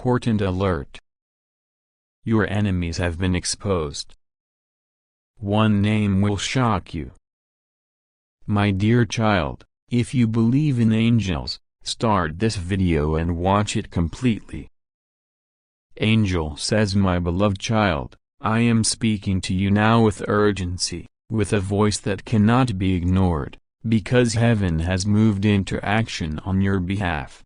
Important alert. Your enemies have been exposed. One name will shock you. My dear child, if you believe in angels, start this video and watch it completely. Angel says, my beloved child, I am speaking to you now with urgency, with a voice that cannot be ignored, because heaven has moved into action on your behalf.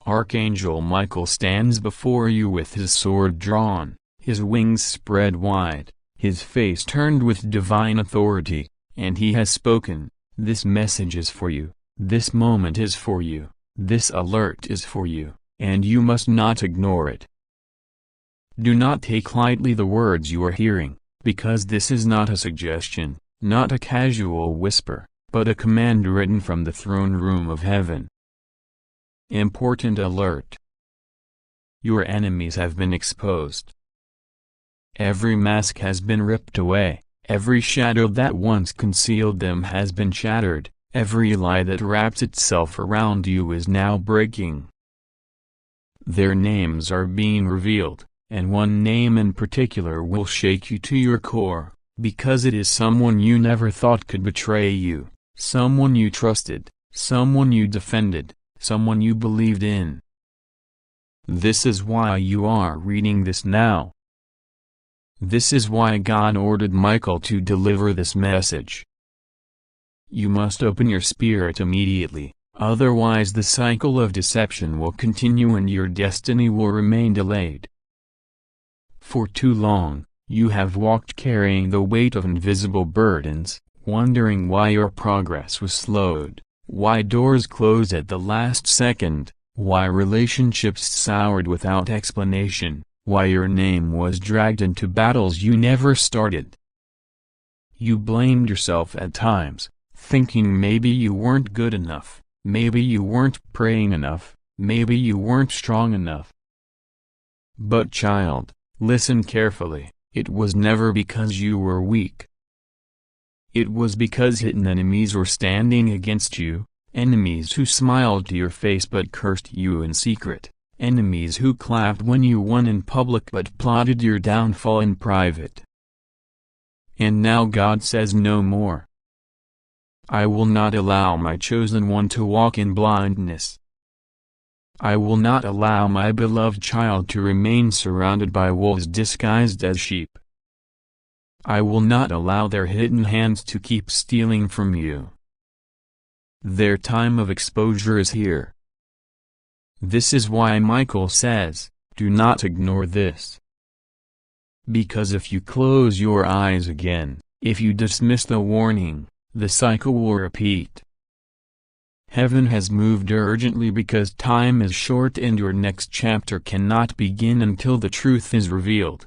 Archangel Michael stands before you with his sword drawn, his wings spread wide, his face turned with divine authority, and he has spoken. This message is for you, this moment is for you, this alert is for you, and you must not ignore it. Do not take lightly the words you are hearing, because this is not a suggestion, not a casual whisper, but a command written from the throne room of heaven. Important alert. Your enemies have been exposed. Every mask has been ripped away, every shadow that once concealed them has been shattered, every lie that wraps itself around you is now breaking. Their names are being revealed, and one name in particular will shake you to your core, because it is someone you never thought could betray you, someone you trusted, someone you defended, someone you believed in. This is why you are reading this now. This is why God ordered Michael to deliver this message. You must open your spirit immediately, otherwise the cycle of deception will continue and your destiny will remain delayed. For too long, you have walked carrying the weight of invisible burdens, wondering why your progress was slowed, why doors closed at the last second, why relationships soured without explanation, why your name was dragged into battles you never started. You blamed yourself at times, thinking maybe you weren't good enough, maybe you weren't praying enough, maybe you weren't strong enough. But child, listen carefully, it was never because you were weak. It was because hidden enemies were standing against you, enemies who smiled to your face but cursed you in secret, enemies who clapped when you won in public but plotted your downfall in private. And now God says no more. I will not allow my chosen one to walk in blindness. I will not allow my beloved child to remain surrounded by wolves disguised as sheep. I will not allow their hidden hands to keep stealing from you. Their time of exposure is here. This is why Michael says, do not ignore this. Because if you close your eyes again, if you dismiss the warning, the cycle will repeat. Heaven has moved urgently because time is short and your next chapter cannot begin until the truth is revealed.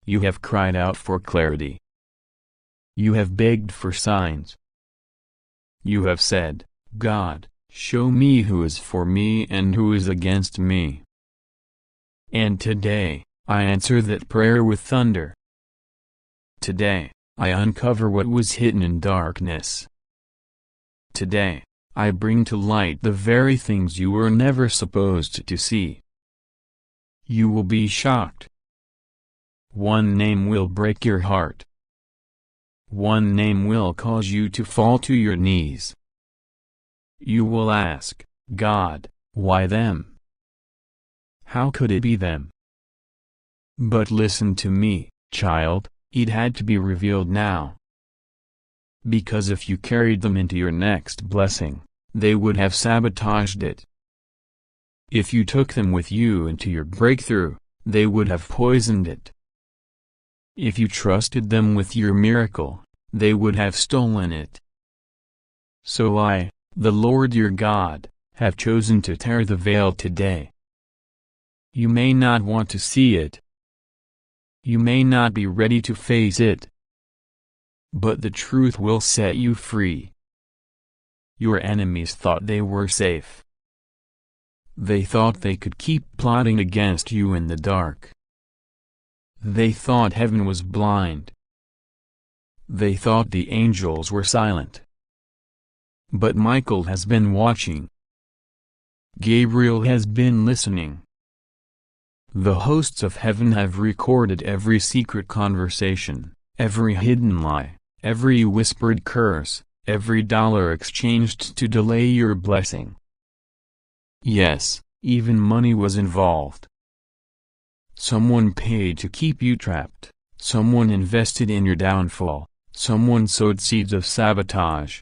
You have cried out for clarity. You have begged for signs. You have said, God, show me who is for me and who is against me. And today, I answer that prayer with thunder. Today, I uncover what was hidden in darkness. Today, I bring to light the very things you were never supposed to see. You will be shocked. One name will break your heart. One name will cause you to fall to your knees. You will ask, God, why them? How could it be them? But listen to me, child, it had to be revealed now. Because if you carried them into your next blessing, they would have sabotaged it. If you took them with you into your breakthrough, they would have poisoned it. If you trusted them with your miracle, they would have stolen it. So I, the Lord your God, have chosen to tear the veil today. You may not want to see it. You may not be ready to face it. But the truth will set you free. Your enemies thought they were safe. They thought they could keep plotting against you in the dark. They thought heaven was blind. They thought the angels were silent. But Michael has been watching. Gabriel has been listening. The hosts of heaven have recorded every secret conversation, every hidden lie, every whispered curse, every dollar exchanged to delay your blessing. Yes, even money was involved. Someone paid to keep you trapped, someone invested in your downfall, someone sowed seeds of sabotage.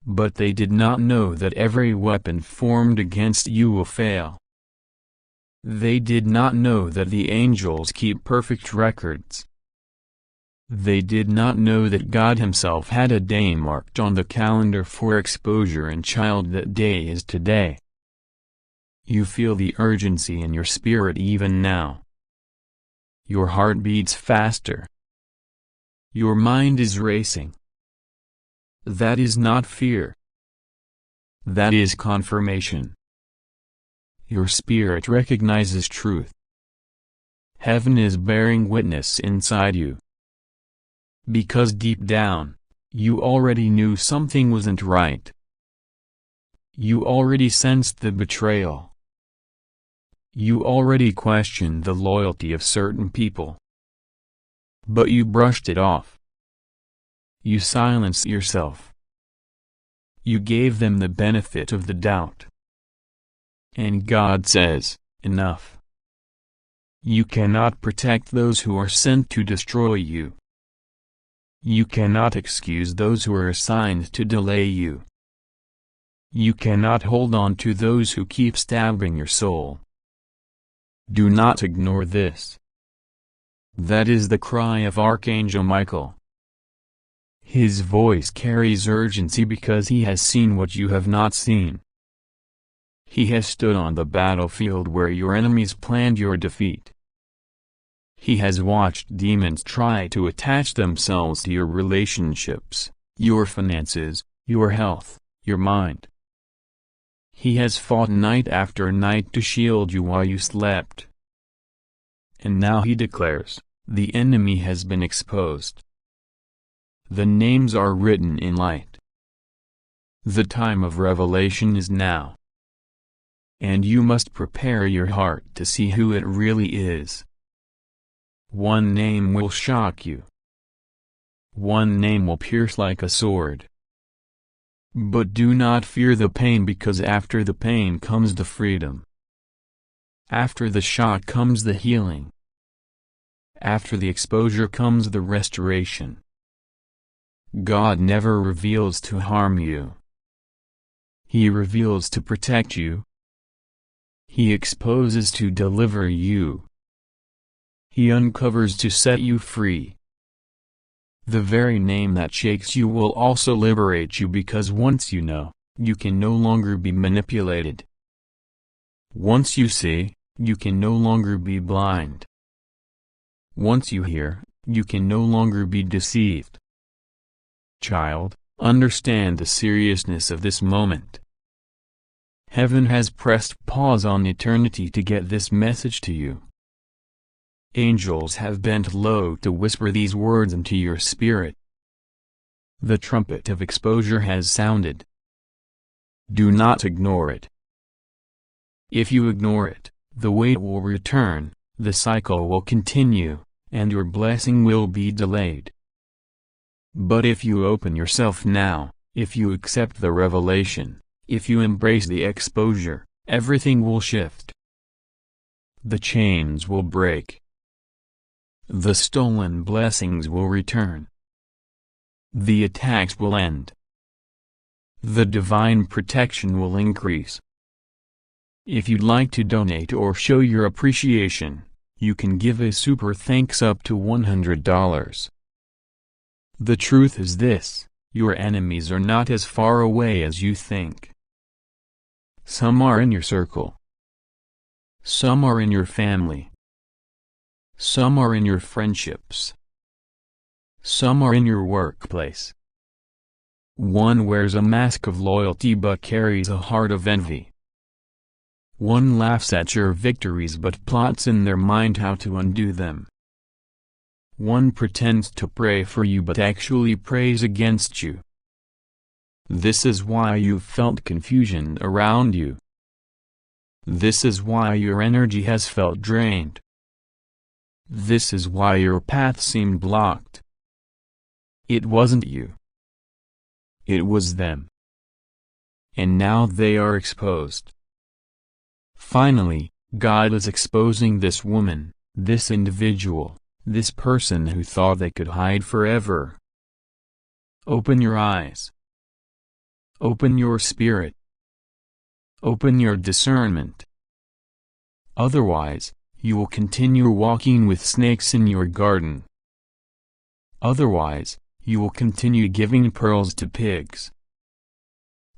But they did not know that every weapon formed against you will fail. They did not know that the angels keep perfect records. They did not know that God Himself had a day marked on the calendar for exposure, and child, that day is today. You feel the urgency in your spirit even now. Your heart beats faster. Your mind is racing. That is not fear. That is confirmation. Your spirit recognizes truth. Heaven is bearing witness inside you. Because deep down, you already knew something wasn't right. You already sensed the betrayal. You already questioned the loyalty of certain people. But you brushed it off. You silenced yourself. You gave them the benefit of the doubt. And God says, enough. You cannot protect those who are sent to destroy you. You cannot excuse those who are assigned to delay you. You cannot hold on to those who keep stabbing your soul. Do not ignore this. That is the cry of Archangel Michael. His voice carries urgency because he has seen what you have not seen. He has stood on the battlefield where your enemies planned your defeat. He has watched demons try to attach themselves to your relationships, your finances, your health, your mind. He has fought night after night to shield you while you slept. And now he declares, the enemy has been exposed. The names are written in light. The time of revelation is now. And you must prepare your heart to see who it really is. One name will shock you. One name will pierce like a sword. But do not fear the pain, because after the pain comes the freedom. After the shock comes the healing. After the exposure comes the restoration. God never reveals to harm you. He reveals to protect you. He exposes to deliver you. He uncovers to set you free. The very name that shakes you will also liberate you, because once you know, you can no longer be manipulated. Once you see, you can no longer be blind. Once you hear, you can no longer be deceived. Child, understand the seriousness of this moment. Heaven has pressed pause on eternity to get this message to you. Angels have bent low to whisper these words into your spirit. The trumpet of exposure has sounded. Do not ignore it. If you ignore it, the weight will return, the cycle will continue, and your blessing will be delayed. But if you open yourself now, if you accept the revelation, if you embrace the exposure, everything will shift. The chains will break. The stolen blessings will return. The attacks will end. The divine protection will increase. If you'd like to donate or show your appreciation, you can give a super thanks up to $100. The truth is this: your enemies are not as far away as you think. Some are in your circle. Some are in your family. Some are in your friendships. Some are in your workplace. One wears a mask of loyalty but carries a heart of envy. One laughs at your victories but plots in their mind how to undo them. One pretends to pray for you but actually prays against you. This is why you've felt confusion around you. This is why your energy has felt drained. This is why your path seemed blocked. It wasn't you. It was them. And now they are exposed. Finally, God is exposing this woman, this individual, this person who thought they could hide forever. Open your eyes. Open your spirit. Open your discernment. Otherwise, you will continue walking with snakes in your garden. Otherwise, you will continue giving pearls to pigs.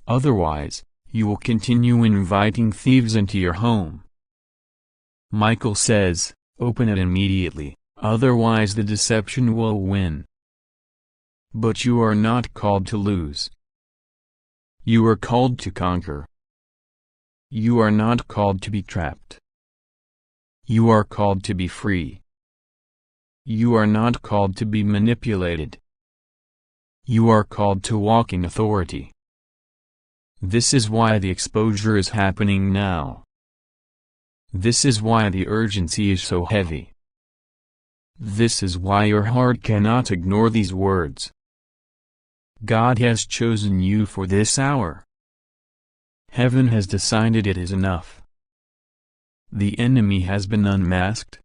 Otherwise, you will continue inviting thieves into your home. Michael says, open it immediately, otherwise the deception will win. But you are not called to lose. You are called to conquer. You are not called to be trapped. You are called to be free. You are not called to be manipulated. You are called to walk in authority. This is why the exposure is happening now. This is why the urgency is so heavy. This is why your heart cannot ignore these words. God has chosen you for this hour. Heaven has decided it is enough. The enemy has been unmasked.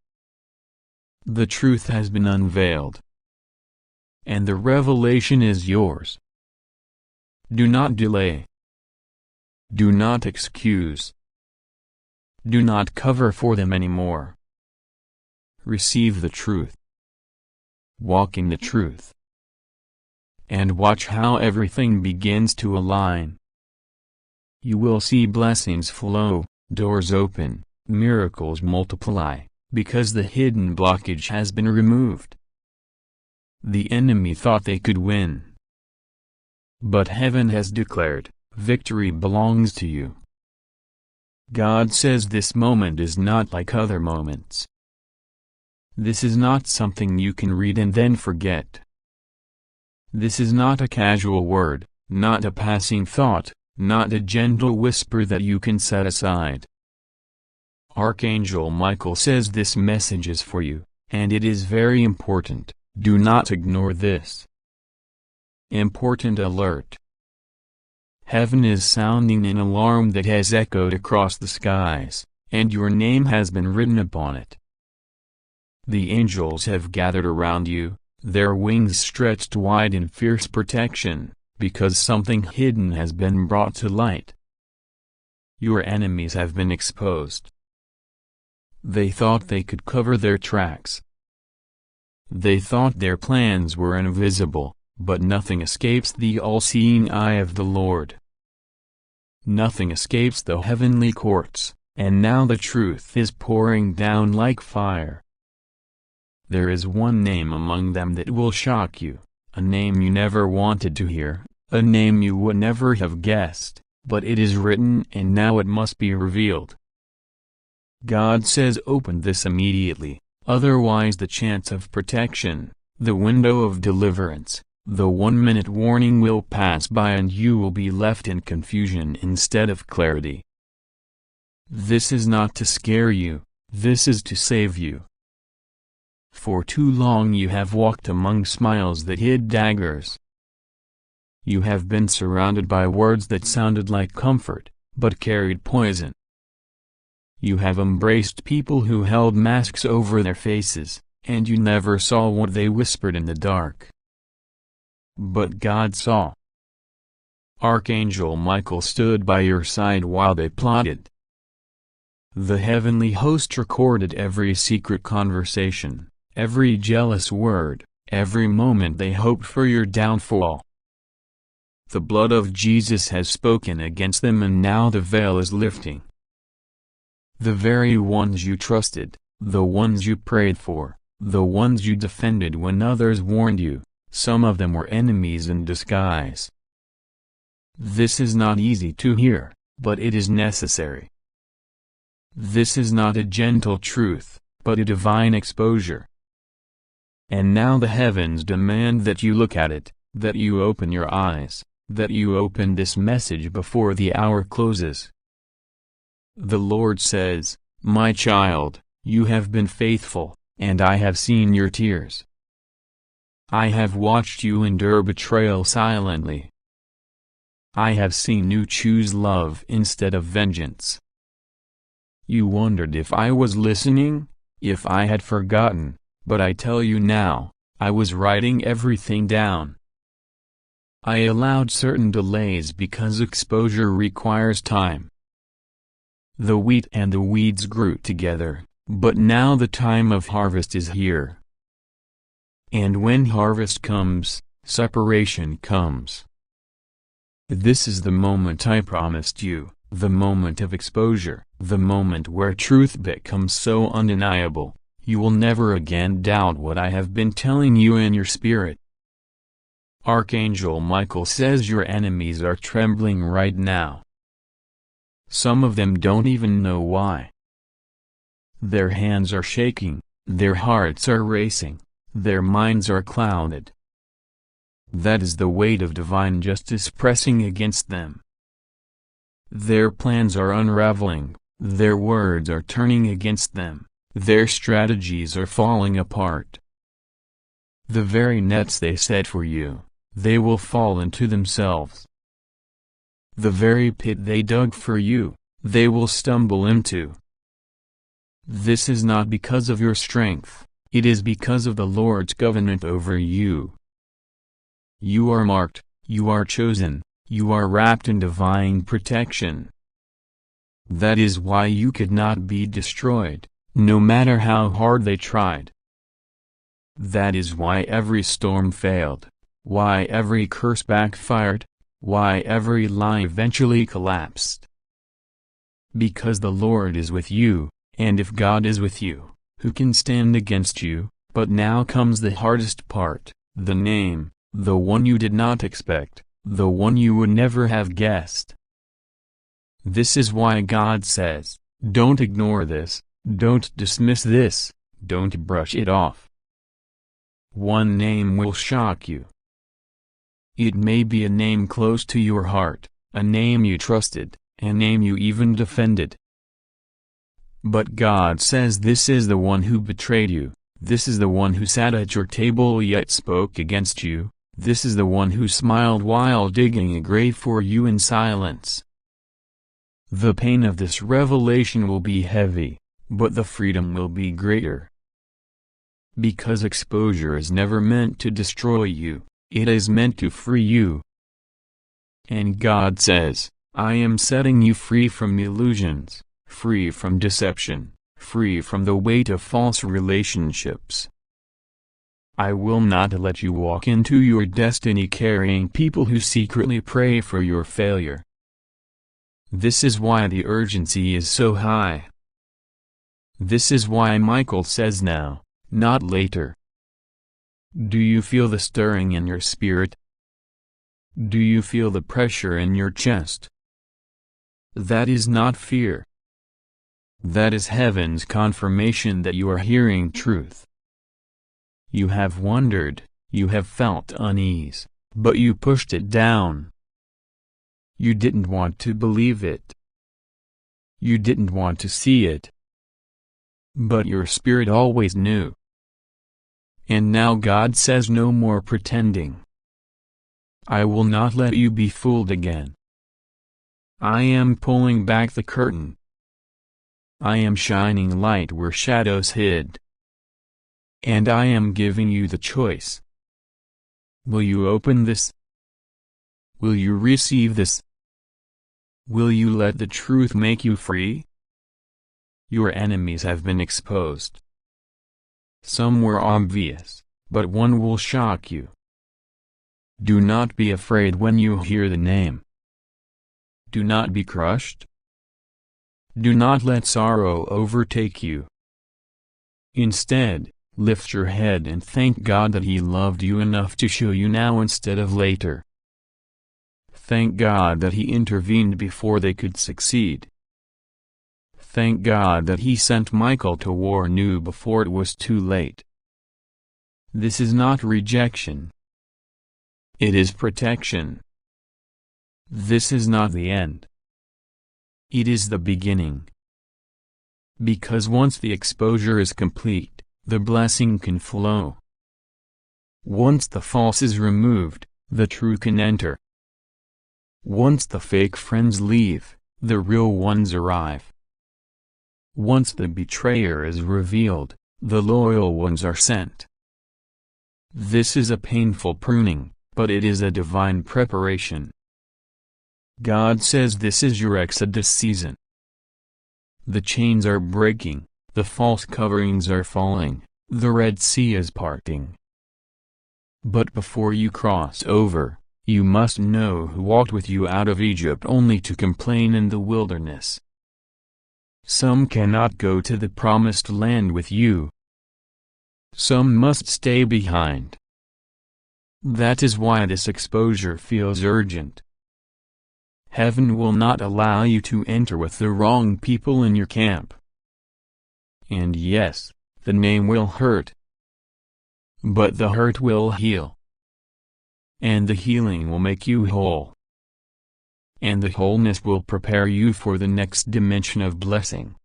The truth has been unveiled. And the revelation is yours. Do not delay. Do not excuse. Do not cover for them anymore. Receive the truth. Walk in the truth. And watch how everything begins to align. You will see blessings flow, doors open, miracles multiply, because the hidden blockage has been removed. The enemy thought they could win. But heaven has declared, victory belongs to you. God says this moment is not like other moments. This is not something you can read and then forget. This is not a casual word, not a passing thought, not a gentle whisper that you can set aside. Archangel Michael says this message is for you, and it is very important. Do not ignore this. Important alert. Heaven is sounding an alarm that has echoed across the skies, and your name has been written upon it. The angels have gathered around you, their wings stretched wide in fierce protection, because something hidden has been brought to light. Your enemies have been exposed. They thought they could cover their tracks. They thought their plans were invisible, but nothing escapes the all-seeing eye of the Lord. Nothing escapes the heavenly courts, and now the truth is pouring down like fire. There is one name among them that will shock you, a name you never wanted to hear, a name you would never have guessed, but it is written and now it must be revealed. God says open this immediately, otherwise the chance of protection, the window of deliverance, the 1-minute warning will pass by and you will be left in confusion instead of clarity. This is not to scare you, this is to save you. For too long you have walked among smiles that hid daggers. You have been surrounded by words that sounded like comfort, but carried poison. You have embraced people who held masks over their faces, and you never saw what they whispered in the dark. But God saw. Archangel Michael stood by your side while they plotted. The heavenly host recorded every secret conversation, every jealous word, every moment they hoped for your downfall. The blood of Jesus has spoken against them and now the veil is lifting. The very ones you trusted, the ones you prayed for, the ones you defended when others warned you, some of them were enemies in disguise. This is not easy to hear, but it is necessary. This is not a gentle truth, but a divine exposure. And now the heavens demand that you look at it, that you open your eyes, that you open this message before the hour closes. The Lord says, "My child, you have been faithful, and I have seen your tears. I have watched you endure betrayal silently. I have seen you choose love instead of vengeance. You wondered if I was listening, if I had forgotten, but I tell you now, I was writing everything down. I allowed certain delays because exposure requires time. The wheat and the weeds grew together, but now the time of harvest is here. And when harvest comes, separation comes. This is the moment I promised you, the moment of exposure, the moment where truth becomes so undeniable, you will never again doubt what I have been telling you in your spirit. Archangel Michael says your enemies are trembling right now. Some of them don't even know why. Their hands are shaking, their hearts are racing, their minds are clouded. That is the weight of divine justice pressing against them. Their plans are unraveling, their words are turning against them, their strategies are falling apart. The very nets they set for you, they will fall into themselves. The very pit they dug for you, they will stumble into. This is not because of your strength, it is because of the Lord's covenant over you. You are marked, you are chosen, you are wrapped in divine protection. That is why you could not be destroyed, no matter how hard they tried. That is why every storm failed, why every curse backfired, why every lie eventually collapsed. Because the Lord is with you, and if God is with you, who can stand against you? But now comes the hardest part, the name, the one you did not expect, the one you would never have guessed. This is why God says, don't ignore this, don't dismiss this, don't brush it off. One name will shock you. It may be a name close to your heart, a name you trusted, a name you even defended. But God says this is the one who betrayed you, this is the one who sat at your table yet spoke against you, this is the one who smiled while digging a grave for you in silence. The pain of this revelation will be heavy, but the freedom will be greater. Because exposure is never meant to destroy you, it is meant to free you. And God says, I am setting you free from illusions, free from deception, free from the weight of false relationships. I will not let you walk into your destiny carrying people who secretly pray for your failure. This is why the urgency is so high. This is why Michael says now, not later. Do you feel the stirring in your spirit? Do you feel the pressure in your chest? That is not fear. That is heaven's confirmation that you are hearing truth. You have wondered, you have felt unease, but you pushed it down. You didn't want to believe it. You didn't want to see it. But your spirit always knew. And now God says no more pretending. I will not let you be fooled again. I am pulling back the curtain. I am shining light where shadows hid. And I am giving you the choice. Will you open this? Will you receive this? Will you let the truth make you free? Your enemies have been exposed. Some were obvious, but one will shock you. Do not be afraid when you hear the name. Do not be crushed. Do not let sorrow overtake you. Instead, lift your head and thank God that He loved you enough to show you now instead of later. Thank God that He intervened before they could succeed. Thank God that He sent Michael to warn you before it was too late. This is not rejection. It is protection. This is not the end. It is the beginning. Because once the exposure is complete, the blessing can flow. Once the false is removed, the true can enter. Once the fake friends leave, the real ones arrive. Once the betrayer is revealed, the loyal ones are sent. This is a painful pruning, but it is a divine preparation. God says this is your Exodus season. The chains are breaking, the false coverings are falling, the Red Sea is parting. But before you cross over, you must know who walked with you out of Egypt only to complain in the wilderness. Some cannot go to the promised land with you. Some must stay behind. That is why this exposure feels urgent. Heaven will not allow you to enter with the wrong people in your camp. And yes, the name will hurt. But the hurt will heal. And the healing will make you whole. And the wholeness will prepare you for the next dimension of blessing.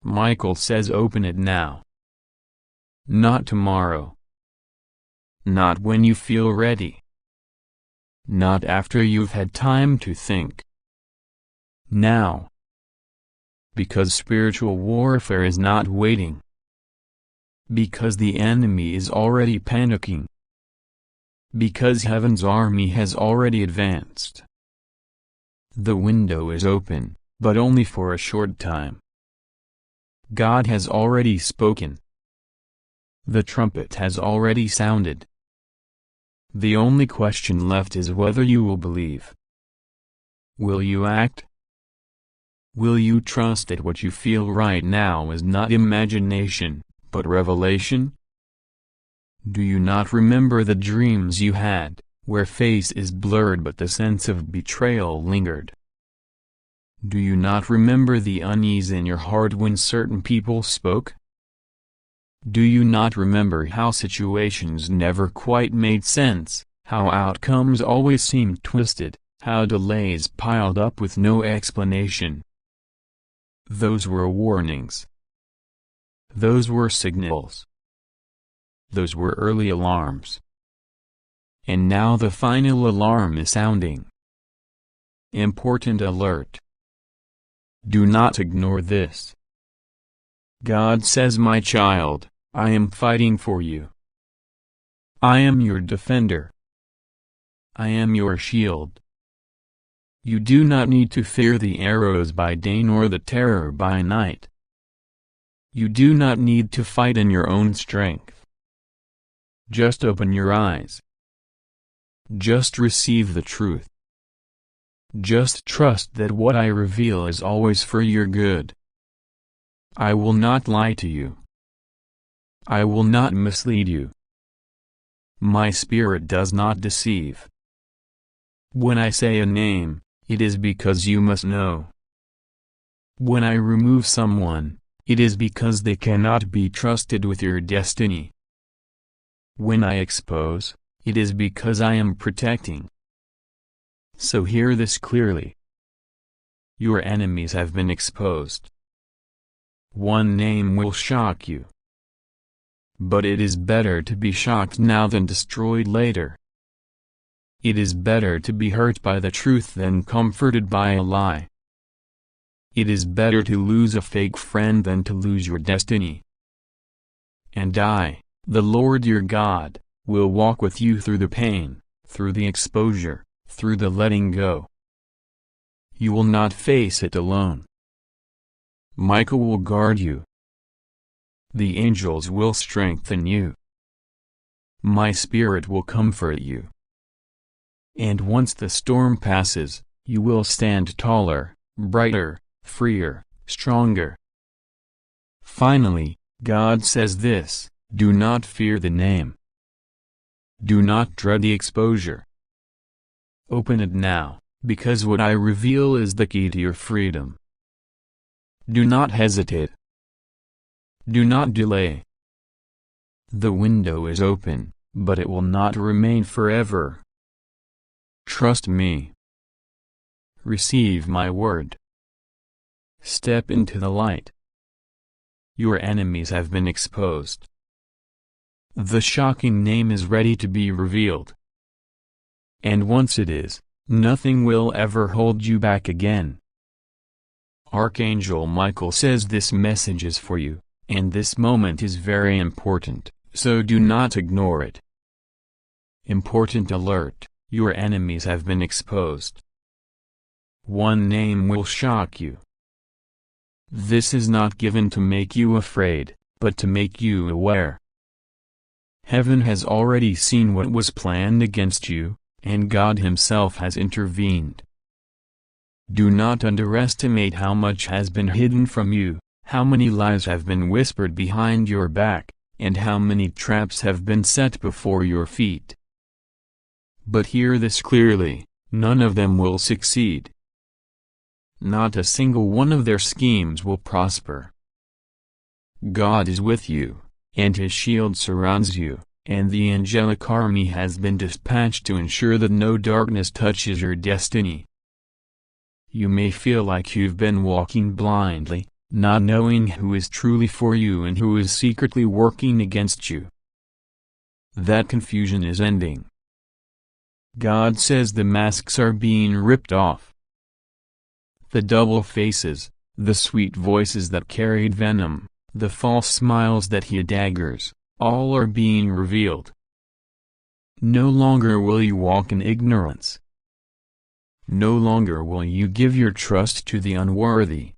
Michael says open it now. Not tomorrow. Not when you feel ready. Not after you've had time to think. Now. Because spiritual warfare is not waiting. Because the enemy is already panicking. Because heaven's army has already advanced. The window is open, but only for a short time. God has already spoken. The trumpet has already sounded. The only question left is whether you will believe. Will you act? Will you trust that what you feel right now is not imagination, but revelation? Do you not remember the dreams you had, where face is blurred but the sense of betrayal lingered? Do you not remember the unease in your heart when certain people spoke? Do you not remember how situations never quite made sense, how outcomes always seemed twisted, how delays piled up with no explanation? Those were warnings. Those were signals. Those were early alarms. And now the final alarm is sounding. Important alert. Do not ignore this. God says, my child, I am fighting for you. I am your defender. I am your shield. You do not need to fear the arrows by day nor the terror by night. You do not need to fight in your own strength. Just open your eyes. Just receive the truth. Just trust that what I reveal is always for your good. I will not lie to you. I will not mislead you. My spirit does not deceive. When I say a name, it is because you must know. When I remove someone, it is because they cannot be trusted with your destiny. When I expose, it is because I am protecting. So hear this clearly. Your enemies have been exposed. One name will shock you. But it is better to be shocked now than destroyed later. It is better to be hurt by the truth than comforted by a lie. It is better to lose a fake friend than to lose your destiny. And I, the Lord your God, will walk with you through the pain, through the exposure, through the letting go. You will not face it alone. Michael will guard you. The angels will strengthen you. My spirit will comfort you. And once the storm passes, you will stand taller, brighter, freer, stronger. Finally, God says this, do not fear the name. Do not dread the exposure. Open it now, because what I reveal is the key to your freedom. Do not hesitate. Do not delay. The window is open, but it will not remain forever. Trust me. Receive my word. Step into the light. Your enemies have been exposed. The shocking name is ready to be revealed. And once it is, nothing will ever hold you back again. Archangel Michael says this message is for you, and this moment is very important, so do not ignore it. Important alert, your enemies have been exposed. One name will shock you. This is not given to make you afraid, but to make you aware. Heaven has already seen what was planned against you, and God Himself has intervened. Do not underestimate how much has been hidden from you, how many lies have been whispered behind your back, and how many traps have been set before your feet. But hear this clearly, none of them will succeed. Not a single one of their schemes will prosper. God is with you, and His shield surrounds you, and the angelic army has been dispatched to ensure that no darkness touches your destiny. You may feel like you've been walking blindly, not knowing who is truly for you and who is secretly working against you. That confusion is ending. God says the masks are being ripped off. The double faces, the sweet voices that carried venom, the false smiles that hid daggers, all are being revealed. No longer will you walk in ignorance. No longer will you give your trust to the unworthy.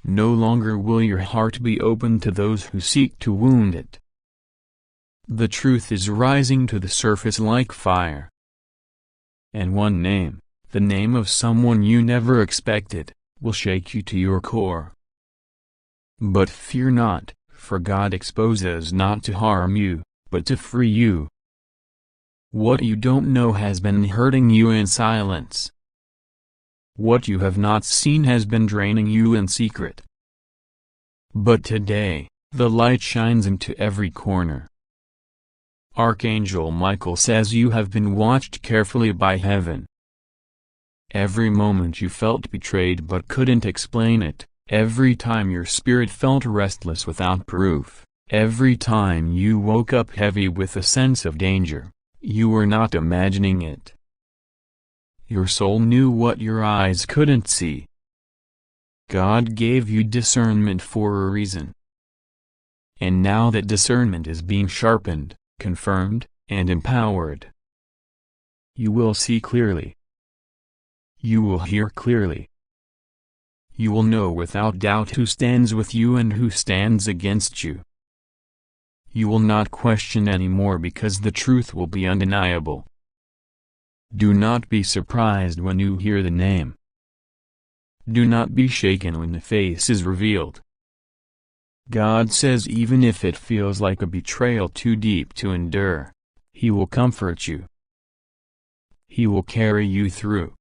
No longer will your heart be open to those who seek to wound it. The truth is rising to the surface like fire. And one name, the name of someone you never expected, will shake you to your core. But fear not, for God exposes not to harm you, but to free you. What you don't know has been hurting you in silence. What you have not seen has been draining you in secret. But today, the light shines into every corner. Archangel Michael says you have been watched carefully by heaven. Every moment you felt betrayed but couldn't explain it, every time your spirit felt restless without proof, every time you woke up heavy with a sense of danger, you were not imagining it. Your soul knew what your eyes couldn't see. God gave you discernment for a reason. And now that discernment is being sharpened, confirmed, and empowered, you will see clearly. You will hear clearly. You will know without doubt who stands with you and who stands against you. You will not question anymore because the truth will be undeniable. Do not be surprised when you hear the name. Do not be shaken when the face is revealed. God says even if it feels like a betrayal too deep to endure, He will comfort you. He will carry you through.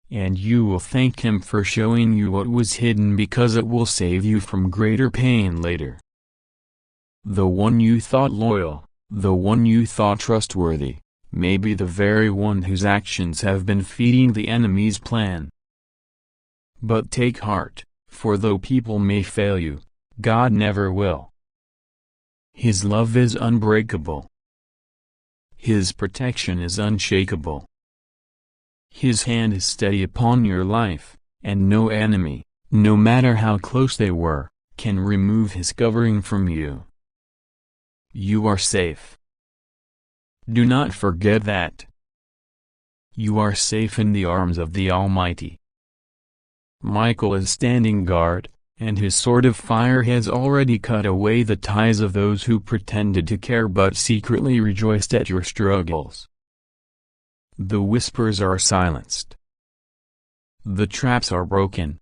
And you will thank Him for showing you what was hidden because it will save you from greater pain later. The one you thought loyal, the one you thought trustworthy, may be the very one whose actions have been feeding the enemy's plan. But take heart, for though people may fail you, God never will. His love is unbreakable. His protection is unshakable. His hand is steady upon your life, and no enemy, no matter how close they were, can remove His covering from you. You are safe. Do not forget that. You are safe in the arms of the Almighty. Michael is standing guard, and his sword of fire has already cut away the ties of those who pretended to care but secretly rejoiced at your struggles. The whispers are silenced. The traps are broken.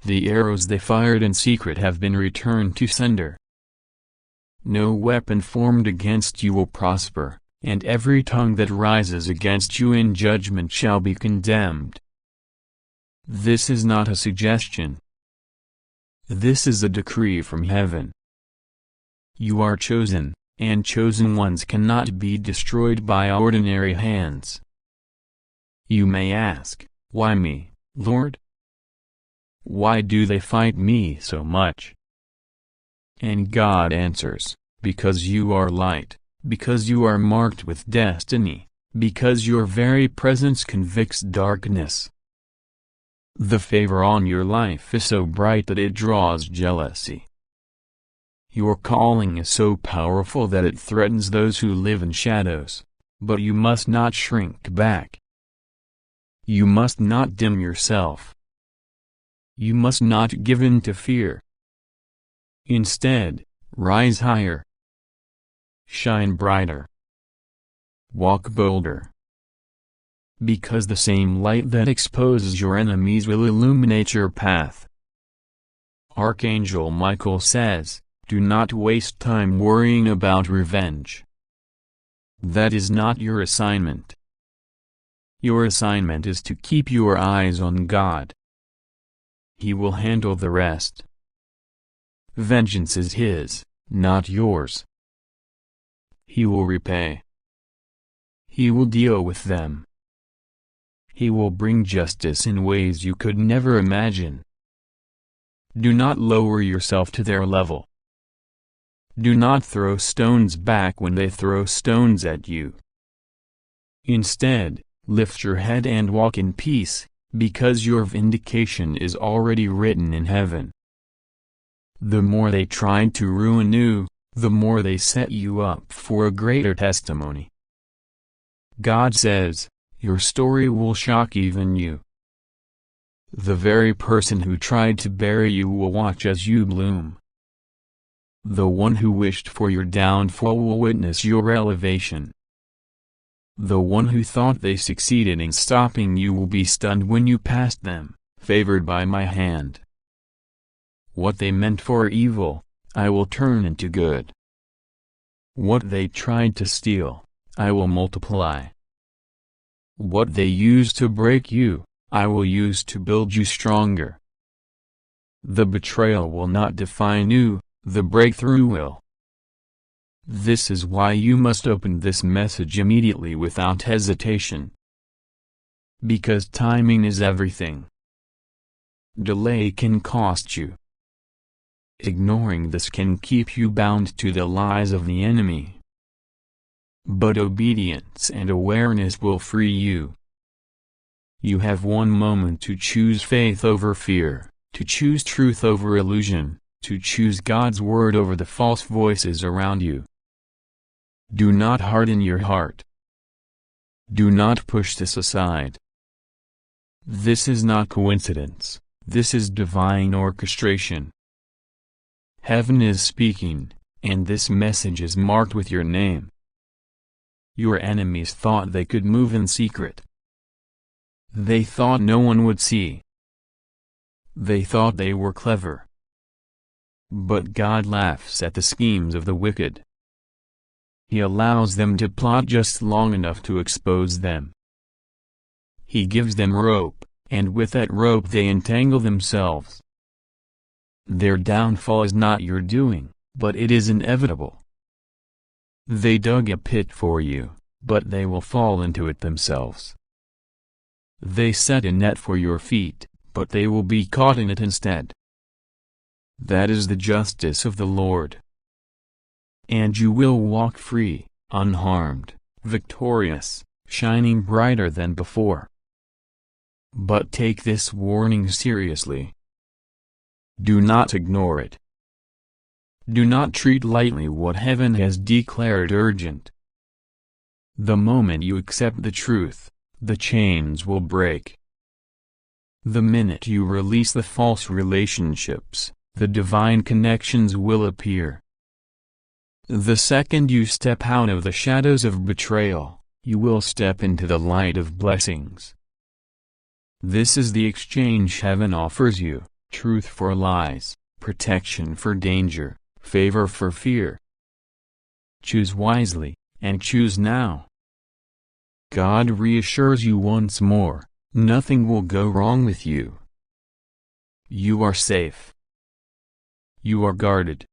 The arrows they fired in secret have been returned to sender. No weapon formed against you will prosper, and every tongue that rises against you in judgment shall be condemned. This is not a suggestion. This is a decree from heaven. You are chosen, and chosen ones cannot be destroyed by ordinary hands. You may ask, why me, Lord? Why do they fight me so much? And God answers, because you are light, because you are marked with destiny, because your very presence convicts darkness. The favor on your life is so bright that it draws jealousy. Your calling is so powerful that it threatens those who live in shadows, but you must not shrink back. You must not dim yourself. You must not give in to fear. Instead, rise higher. Shine brighter. Walk bolder. Because the same light that exposes your enemies will illuminate your path. Archangel Michael says, do not waste time worrying about revenge. That is not your assignment. Your assignment is to keep your eyes on God. He will handle the rest. Vengeance is His, not yours. He will repay. He will deal with them. He will bring justice in ways you could never imagine. Do not lower yourself to their level. Do not throw stones back when they throw stones at you. Instead, lift your head and walk in peace, because your vindication is already written in heaven. The more they tried to ruin you, the more they set you up for a greater testimony. God says, your story will shock even you. The very person who tried to bury you will watch as you bloom. The one who wished for your downfall will witness your elevation. The one who thought they succeeded in stopping you will be stunned when you passed them, favored by my hand. What they meant for evil, I will turn into good. What they tried to steal, I will multiply. What they used to break you, I will use to build you stronger. The betrayal will not define you, the breakthrough will. This is why you must open this message immediately without hesitation. Because timing is everything. Delay can cost you. Ignoring this can keep you bound to the lies of the enemy. But obedience and awareness will free you. You have one moment to choose faith over fear, to choose truth over illusion, to choose God's word over the false voices around you. Do not harden your heart. Do not push this aside. This is not coincidence, this is divine orchestration. Heaven is speaking, and this message is marked with your name. Your enemies thought they could move in secret. They thought no one would see. They thought they were clever. But God laughs at the schemes of the wicked. He allows them to plot just long enough to expose them. He gives them rope, and with that rope they entangle themselves. Their downfall is not your doing, but it is inevitable. They dug a pit for you, but they will fall into it themselves. They set a net for your feet, but they will be caught in it instead. That is the justice of the Lord. And you will walk free, unharmed, victorious, shining brighter than before. But take this warning seriously. Do not ignore it. Do not treat lightly what heaven has declared urgent. The moment you accept the truth, the chains will break. The minute you release the false relationships, the divine connections will appear. The second you step out of the shadows of betrayal, you will step into the light of blessings. This is the exchange heaven offers you, truth for lies, protection for danger, favor for fear. Choose wisely, and choose now. God reassures you once more, nothing will go wrong with you. You are safe. You are guarded.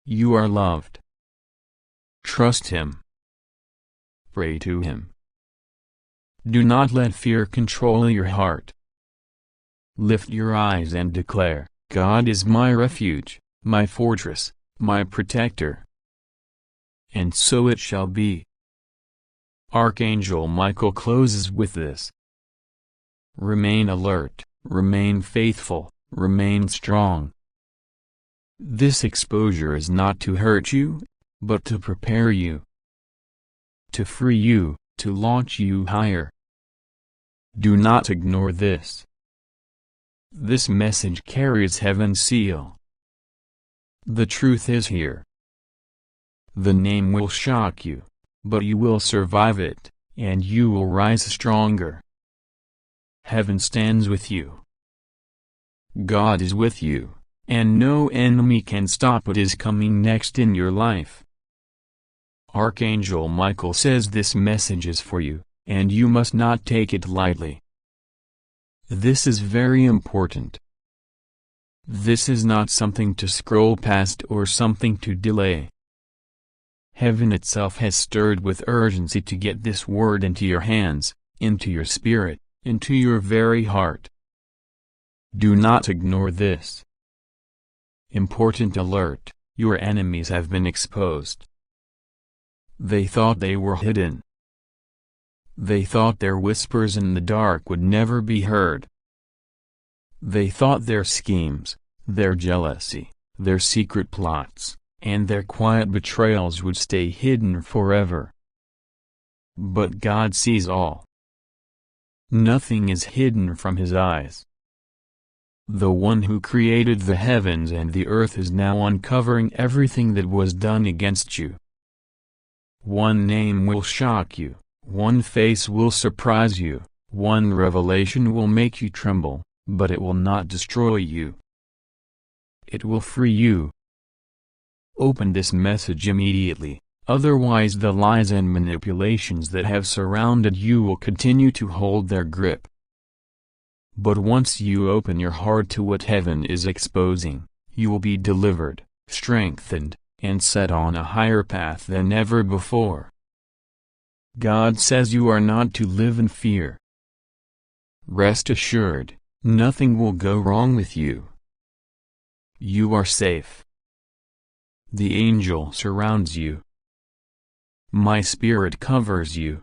You are loved. Trust Him. Pray to Him. Do not let fear control your heart. Lift your eyes and declare, God is my refuge, my fortress, my protector. And so it shall be. Archangel Michael closes with this. Remain alert, remain faithful, remain strong. This exposure is not to hurt you, but to prepare you, to free you, to launch you higher. Do not ignore this. This message carries heaven's seal. The truth is here. The name will shock you, but you will survive it, and you will rise stronger. Heaven stands with you. God is with you, and no enemy can stop what is coming next in your life. Archangel Michael says this message is for you, and you must not take it lightly. This is very important. This is not something to scroll past or something to delay. Heaven itself has stirred with urgency to get this word into your hands, into your spirit, into your very heart. Do not ignore this. Important alert, your enemies have been exposed. They thought they were hidden. They thought their whispers in the dark would never be heard. They thought their schemes, their jealousy, their secret plots, and their quiet betrayals would stay hidden forever. But God sees all. Nothing is hidden from His eyes. The one who created the heavens and the earth is now uncovering everything that was done against you. One name will shock you, one face will surprise you, one revelation will make you tremble, but it will not destroy you. It will free you. Open this message immediately, otherwise the lies and manipulations that have surrounded you will continue to hold their grip. But once you open your heart to what heaven is exposing, you will be delivered, strengthened, and set on a higher path than ever before. God says you are not to live in fear. Rest assured, nothing will go wrong with you. You are safe. The angel surrounds you. My spirit covers you.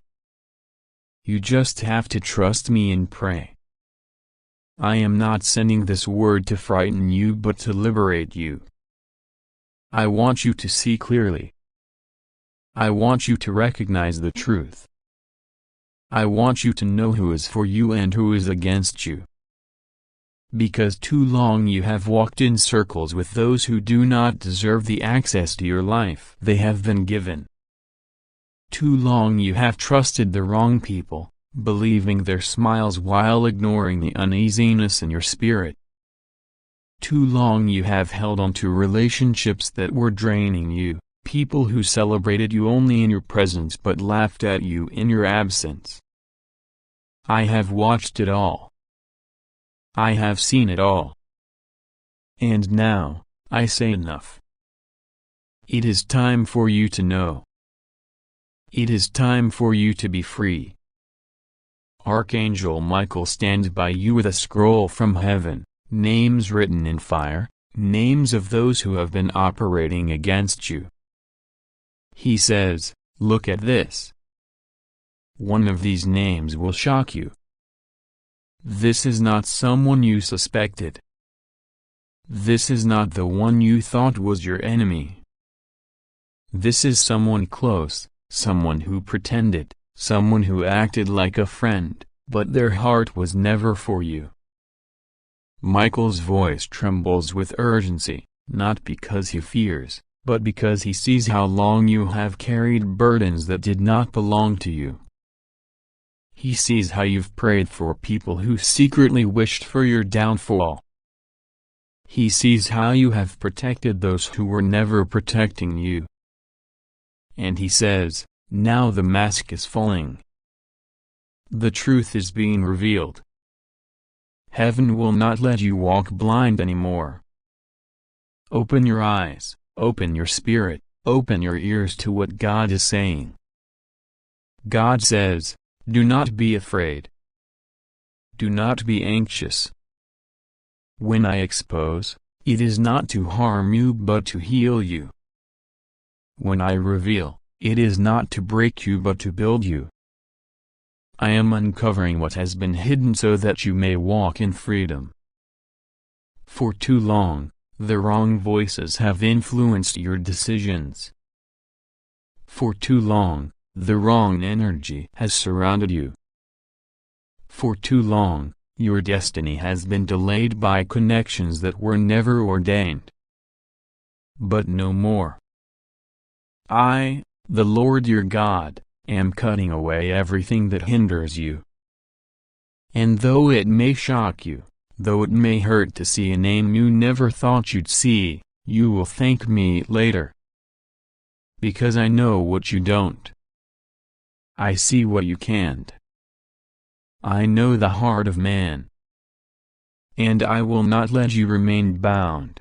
You just have to trust me and pray. I am not sending this word to frighten you but to liberate you. I want you to see clearly. I want you to recognize the truth. I want you to know who is for you and who is against you. Because too long you have walked in circles with those who do not deserve the access to your life they have been given. Too long you have trusted the wrong people, believing their smiles while ignoring the uneasiness in your spirit. Too long you have held on to relationships that were draining you, people who celebrated you only in your presence but laughed at you in your absence. I have watched it all. I have seen it all. And now, I say enough. It is time for you to know. It is time for you to be free. Archangel Michael stands by you with a scroll from heaven, names written in fire, names of those who have been operating against you. He says, look at this. One of these names will shock you. This is not someone you suspected. This is not the one you thought was your enemy. This is someone close, someone who pretended, someone who acted like a friend, but their heart was never for you. Michael's voice trembles with urgency, not because he fears, but because he sees how long you have carried burdens that did not belong to you. He sees how you've prayed for people who secretly wished for your downfall. He sees how you have protected those who were never protecting you. And he says, now the mask is falling. The truth is being revealed. Heaven will not let you walk blind anymore. Open your eyes, open your spirit, open your ears to what God is saying. God says, do not be afraid. Do not be anxious. When I expose, it is not to harm you but to heal you. When I reveal, it is not to break you but to build you. I am uncovering what has been hidden so that you may walk in freedom. For too long, the wrong voices have influenced your decisions. For too long, the wrong energy has surrounded you. For too long, your destiny has been delayed by connections that were never ordained. But no more. I, the Lord your God, am cutting away everything that hinders you. And though it may shock you, though it may hurt to see a name you never thought you'd see, you will thank me later. Because I know what you don't. I see what you can't. I know the heart of man. And I will not let you remain bound.